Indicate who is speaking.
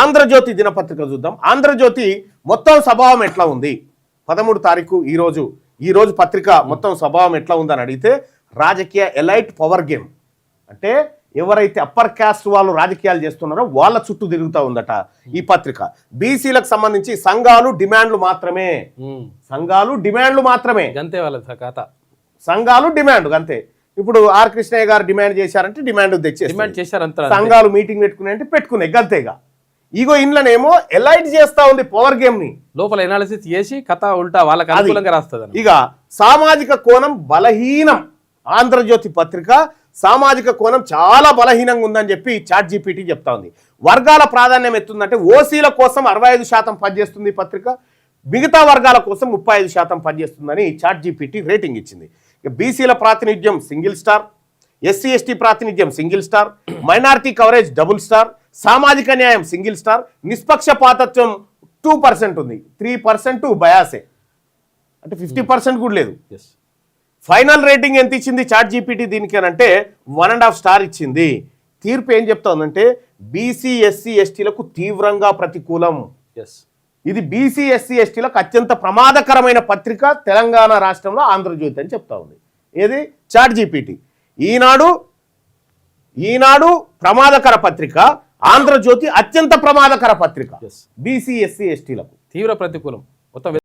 Speaker 1: ఆంధ్రజ్యోతి దినపత్రిక చూద్దాం. ఆంధ్రజ్యోతి మొత్తం స్వభావం ఎట్లా ఉంది? 13 తారీఖు ఈ రోజు పత్రిక మొత్తం స్వభావం ఎట్లా ఉందని అడిగితే, రాజకీయ ఎలైట్ పవర్ గేమ్ అంటే ఎవరైతే అప్పర్ క్యాస్ట్ వాళ్ళు రాజకీయాలు చేస్తున్నారో వాళ్ళ చుట్టూ తిరుగుతూ ఉందట ఈ పత్రిక. బీసీలకు సంబంధించి సంఘాలు డిమాండ్లు మాత్రమే, సంఘాలు డిమాండ్ అంతే. ఇప్పుడు ఆర్ కృష్ణయ్య గారు డిమాండ్ చేశారంటే డిమాండ్ తెచ్చేసారు, సంఘాలు మీటింగ్ పెట్టుకున్నాయంటే పెట్టుకున్నాయి గంతేగా. ఇగో ఇంట్లోనేమో ఎలైట్ చేస్తా ఉంది పవర్ గేమ్ ని,
Speaker 2: లోపల ఎనాలిసిస్ చేసి కథ ఉల్టా వాళ్ళకి అనుకూలంగా రాస్తుంది.
Speaker 1: ఇక సామాజిక కోణం బలహీనం, ఆంధ్రజ్యోతి పత్రిక సామాజిక కోణం చాలా బలహీనంగా ఉందని చెప్పి చాట్ జీపీటీ చెప్తా ఉంది. వర్గాల ప్రాధాన్యం ఎత్తుందంటే ఓసీల కోసం 65% పనిచేస్తుంది ఈ పత్రిక, మిగతా వర్గాల కోసం 35% పనిచేస్తుందని చాట్ జీపీటీ రేటింగ్ ఇచ్చింది. బీసీల ప్రాతినిధ్యం సింగిల్ స్టార్, ఎస్సీ ఎస్టీ ప్రాతినిధ్యం single star, minority coverage double star, సామాజిక న్యాయం సింగిల్ స్టార్, నిష్పక్షపాతత్వం 2% ఉంది, 3% బయాసే అంటే 50% కూడా లేదు. ఫైనల్ రేటింగ్ ఎంత ఇచ్చింది చాట్ జీపీటీ దీనికి అంటే 1.5 స్టార్ ఇచ్చింది. తీర్పు ఏం చెప్తోందంటే బీసీ ఎస్సీ ఎస్టీలకు తీవ్రంగా ప్రతికూలం. ఇది బీసీ ఎస్సీ ఎస్టీలకు అత్యంత ప్రమాదకరమైన పత్రిక తెలంగాణ రాష్ట్రంలో ఆంధ్రజ్యోతి అని చెప్తా ఉంది. ఏది చాట్ జీపీటీ. ఈనాడు ప్రమాదకర పత్రిక, ఆంధ్రజ్యోతి అత్యంత ప్రమాదకర పత్రిక బీసీ ఎస్సీ ఎస్టీలకు
Speaker 2: తీవ్ర ప్రతికూలం మొత్తం.